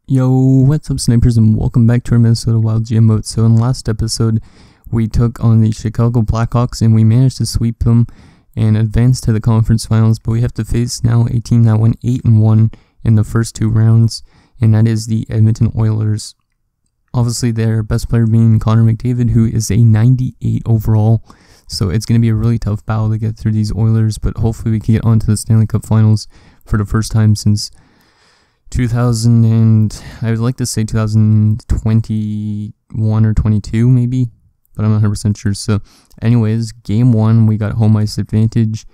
Yo, what's up, snipers, and welcome back to our Minnesota Wild GM mode. So in the last episode, we took on the Chicago Blackhawks and we managed to sweep them and advance to the conference finals, but we have to face now a team that went 8-1 in the first two rounds, and that is the Edmonton Oilers. Obviously, their best player being Connor McDavid, who is a 98 overall, so it's going to be a really tough battle to get through these Oilers, but hopefully we can get on to the Stanley Cup Finals for the first time since 2000 and I would like to say 2021 or 22 maybe, but I'm not 100% sure. So anyways, game one, we got home ice advantage.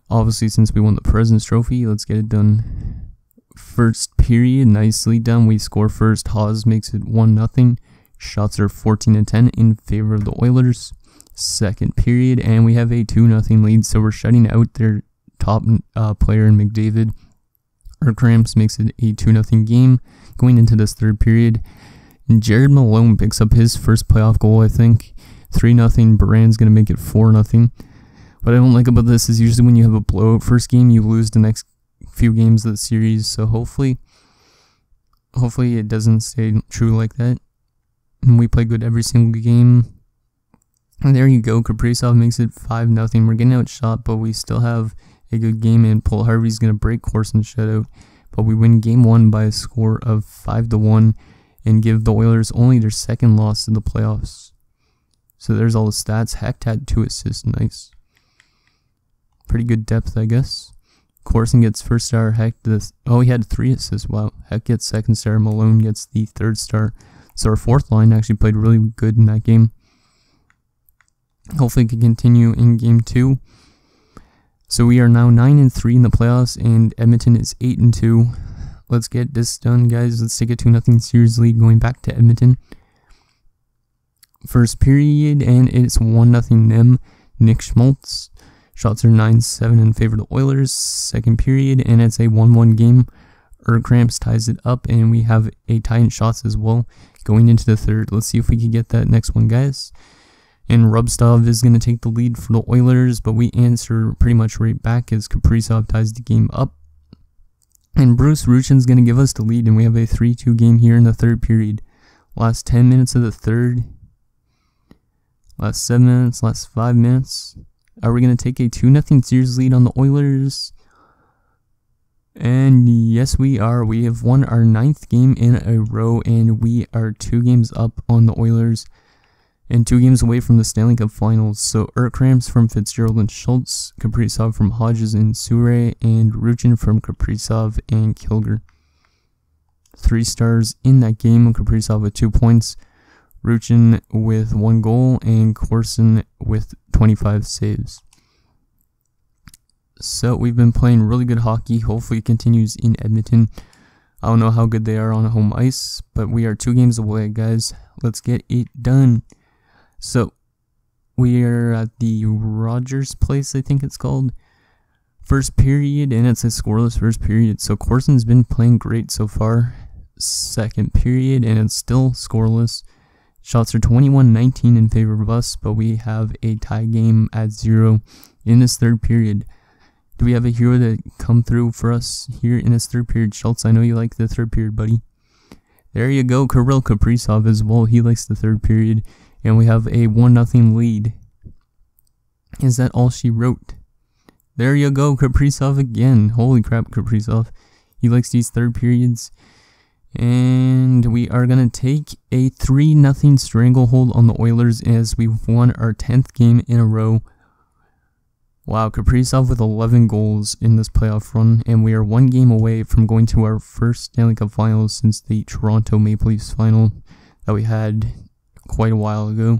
Obviously, since we won the President's Trophy, let's get it done. First period, nicely done. We score first. Haas makes it 1-0. Shots are 14-10 in favor of the Oilers. Second period, and we have a 2-0 lead, so we're shutting out their top player in McDavid. Cramps makes it a 2-0 game going into this third period. And Jared Malone picks up his first playoff goal, I think. 3-0. Baran's going to make it 4-0. What I don't like about this is usually when you have a blowout first game, you lose the next few games of the series. So hopefully it doesn't stay true like that. And we play good every single game. And there you go. Kaprizov makes it 5-0. We're getting outshot, but we still have a good game, and Paul Harvey's going to break Corson's shutout, but we win game one by a score of 5-1 and give the Oilers only their second loss in the playoffs. So there's all the stats. Hecht had 2 assists, nice. Pretty good depth, I guess. Corson gets first star, Hecht he had 3 assists, wow. Hecht gets second star, Malone gets the third star. So our fourth line actually played really good in that game. Hopefully it can continue in game 2. So we are now 9-3 in the playoffs, and Edmonton is 8-2. Let's get this done, guys. Let's take a 2-0 series lead going back to Edmonton. First period, and it's 1-0 them. Nick Schmaltz. Shots are 9-7 in favor of the Oilers. Second period, and it's a 1-1 game. Cramps ties it up, and we have a tie in shots as well going into the third. Let's see if we can get that next one, guys. And Rubstov is going to take the lead for the Oilers, but we answer pretty much right back as Kaprizov ties the game up. And Bruce Ruchin's going to give us the lead, and we have a 3-2 game here in the third period. Last 10 minutes of the third. Last 7 minutes, last 5 minutes. Are we going to take a 2-0 series lead on the Oilers? And yes, we are. We have won our 9th game in a row, and we are 2 games up on the Oilers and 2 games away from the Stanley Cup Finals. So Cramps from Fitzgerald and Schultz, Kaprizov from Hodges and Surrey, and Ruchin from Kaprizov and Kilger. 3 stars in that game. Kaprizov with 2 points, Ruchin with 1 goal, and Corson with 25 saves. So we've been playing really good hockey. Hopefully it continues in Edmonton. I don't know how good they are on home ice, but we are 2 games away, guys. Let's get it done. So, we are at the Rogers Place, I think it's called. First period, and it's a scoreless first period. So, Corson's been playing great so far. Second period, and it's still scoreless. Shots are 21-19 in favor of us, but we have a tie game at 0 in this third period. Do we have a hero to come through for us here in this third period? Schultz, I know you like the third period, buddy. There you go, Kirill Kaprizov as well. He likes the third period. And we have a 1-0 lead. Is that all she wrote? There you go, Kaprizov again. Holy crap, Kaprizov. He likes these third periods. And we are going to take a 3-0 stranglehold on the Oilers as we've won our 10th game in a row. Wow, Kaprizov with 11 goals in this playoff run. And we are 1 game away from going to our first Stanley Cup Finals since the Toronto Maple Leafs final that we had quite a while ago.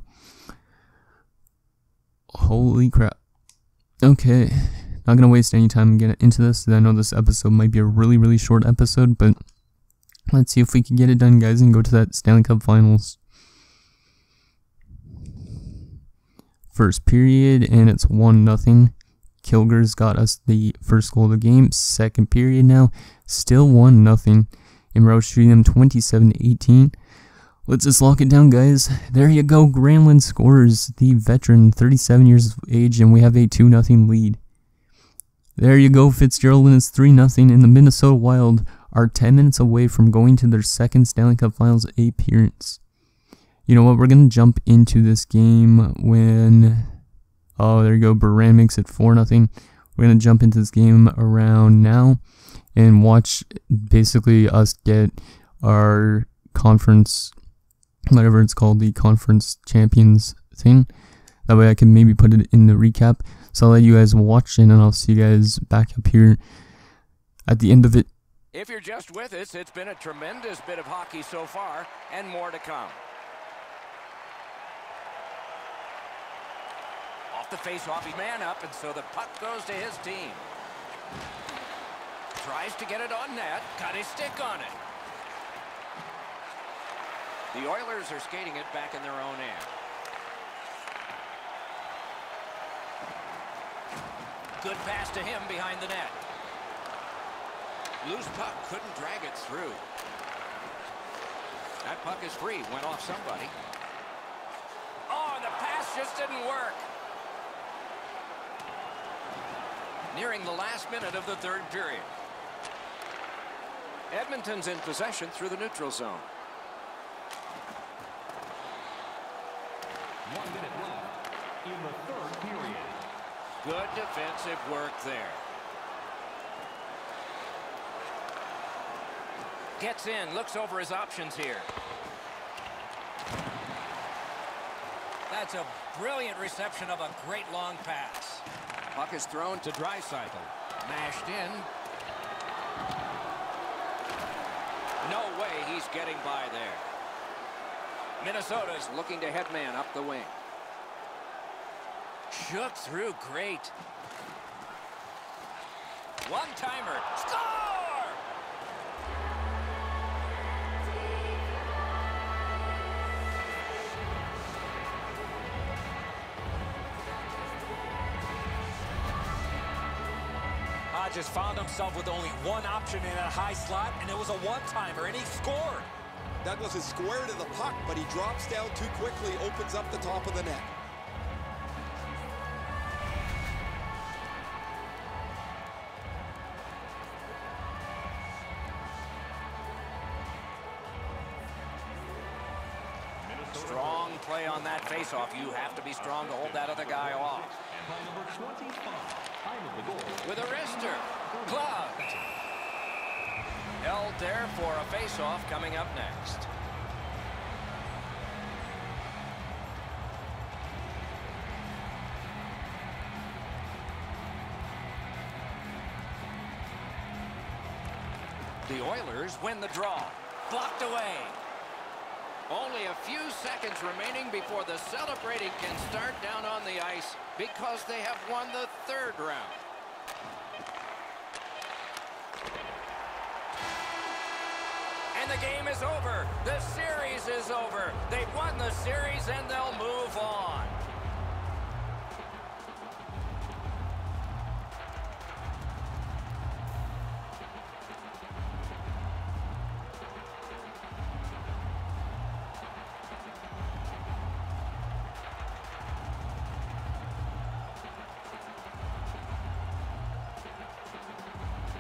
Holy crap. Okay, not gonna waste any time getting into this. I know this episode might be a really short episode, but let's see if we can get it done, guys, and go to that Stanley Cup Finals. First period, and it's 1-0. Kilger's got us the first goal of the game. Second period now, still 1-0. And we're shooting them 27-18. Let's just lock it down, guys. There you go. Granlund scores, the veteran, 37 years of age, and we have a 2-0 lead. There you go, Fitzgerald, and it's 3-0, and the Minnesota Wild are 10 minutes away from going to their second Stanley Cup Finals appearance. You know what? We're going to jump into this game when... Oh, there you go. Baran makes it 4-0. We're going to jump into this game around now and watch basically us get our conference, whatever it's called, the conference champions thing. That way I can maybe put it in the recap. So I'll let you guys watch and then I'll see you guys back up here at the end of it. If you're just with us, it's been a tremendous bit of hockey so far and more to come. Off the face-off, he's man up, and so the puck goes to his team. Tries to get it on net, got his stick on it. The Oilers are skating it back in their own end. Good pass to him behind the net. Loose puck, couldn't drag it through. That puck is free, went off somebody. Oh, and the pass just didn't work. Nearing the last minute of the third period. Edmonton's in possession through the neutral zone. 1 minute left in the third period. Good defensive work there. Gets in, looks over his options here. That's a brilliant reception of a great long pass. Puck is thrown to Draisaitl. Mashed in. No way he's getting by there. Minnesota's looking to headman up the wing. Shook through great. One-timer. Score! Hodges found himself with only one option in a high slot, and it was a one-timer, and he scored. Douglas is square to the puck, but he drops down too quickly, opens up the top of the net. Strong play on that faceoff. You have to be strong to hold that other guy off. And by number 25, time of the goal. With a wrister. Gloved. Held there for a faceoff coming up next. The Oilers win the draw. Blocked away. Only a few seconds remaining before the celebrating can start down on the ice because they have won the third round. And the game is over. The series is over. They've won the series and they'll move on.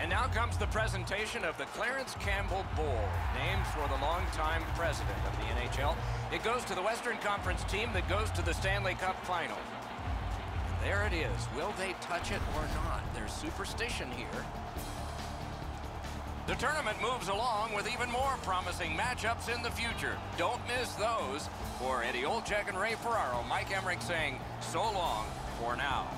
And now comes the presentation of the Clarence Campbell Bowl, named for the longtime president of the NHL. It goes to the Western Conference team that goes to the Stanley Cup Final. And there it is. Will they touch it or not? There's superstition here. The tournament moves along with even more promising matchups in the future. Don't miss those. For Eddie Olczyk and Ray Ferraro, Mike Emmerich saying so long for now.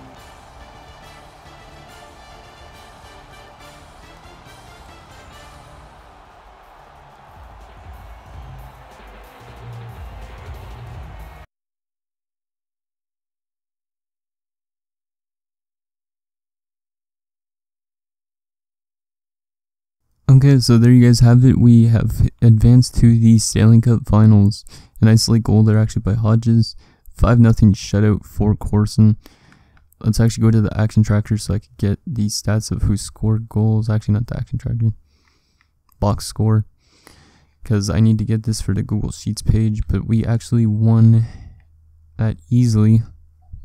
Okay, so there you guys have it. We have advanced to the Stanley Cup Finals. A nice late goal there actually by Hodges. 5-0 shutout for Corson. Let's actually go to the action tracker so I could get the stats of who scored goals. Actually, not the action tracker. Box score. Because I need to get this for the Google Sheets page. But we actually won that easily.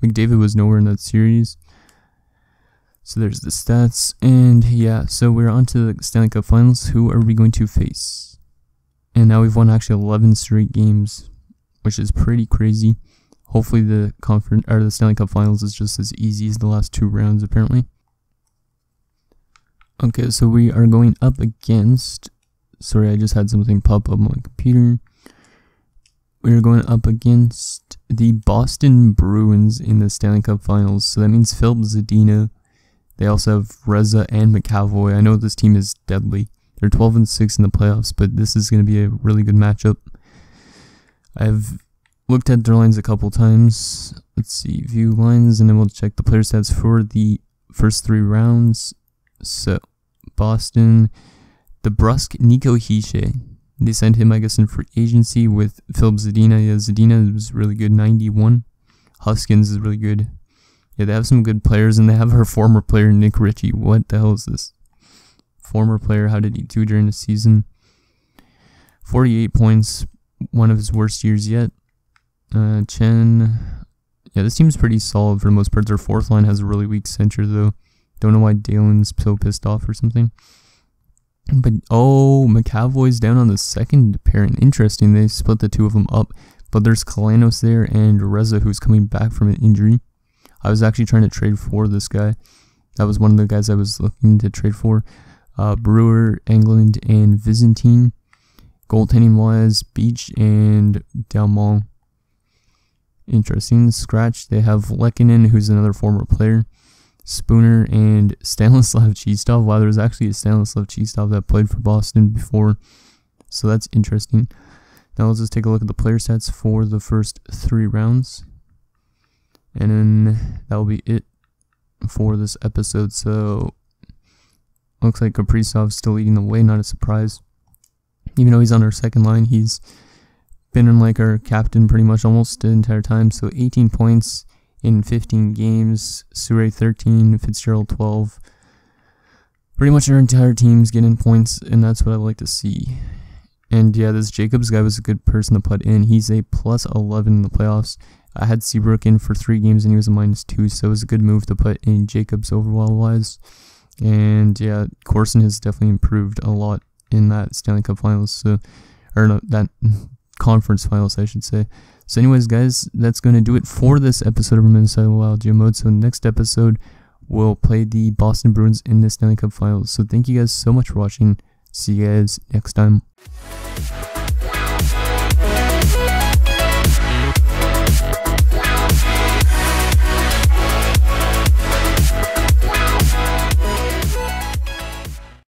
McDavid was nowhere in that series. So there's the stats, and yeah, so we're on to the Stanley Cup Finals. Who are we going to face? And now we've won actually 11 straight games, which is pretty crazy. Hopefully the Stanley Cup Finals is just as easy as the last 2 rounds, apparently. Okay, so we are going up against... Sorry, I just had something pop up on my computer. We're going up against the Boston Bruins in the Stanley Cup Finals. So that means Philip Zadina. They also have Reza and McAvoy. I know this team is deadly. They're 12-6 in the playoffs, but this is going to be a really good matchup. I've looked at their lines a couple times. Let's see, view lines, and then we'll check the player stats for the first 3 rounds. So, Boston, DeBrusk, Nico Hischier. They sent him, I guess, in free agency with Philip Zadina. Yeah, Zadina was really good, 91. Huskins is really good. Yeah, they have some good players, and they have her former player, Nick Ritchie. What the hell is this? Former player, how did he do during the season? 48 points, one of his worst years yet. Chen, yeah, this team's pretty solid for the most part. Their 4th line has a really weak center, though. Don't know why Dalen's so pissed off or something. But, oh, McAvoy's down on the 2nd pairing. Interesting, they split the 2 of them up. But there's Kalanos there and Reza, who's coming back from an injury. I was actually trying to trade for this guy. That was one of the guys I was looking to trade for. Brewer, Englund, and Byzantine. Goaltending-wise, Beach and Dalmont. Interesting. Scratch, they have Lehkonen, who's another former player. Spooner and Stanislav Chistov. Wow, there was actually a Stanislav Chistov that played for Boston before. So that's interesting. Now let's just take a look at the player stats for the first 3 rounds. And then that will be it for this episode. So looks like Kaprizov's still leading the way, not a surprise. Even though he's on our 2nd line, he's been in like our captain pretty much almost the entire time. So 18 points in 15 games, Surrey 13, Fitzgerald 12. Pretty much our entire team's getting points, and that's what I like to see. And yeah, this Jacobs guy was a good person to put in. He's a plus 11 in the playoffs. I had Seabrook in for 3 games, and he was a -2, so it was a good move to put in Jacobs overall-wise. And yeah, Corson has definitely improved a lot in that Stanley Cup Finals, so, or no, that conference finals, I should say. So anyways, guys, that's going to do it for this episode of Minnesota Wild Geo Mode. So next episode, we'll play the Boston Bruins in the Stanley Cup Finals. So thank you guys so much for watching. See you guys next time.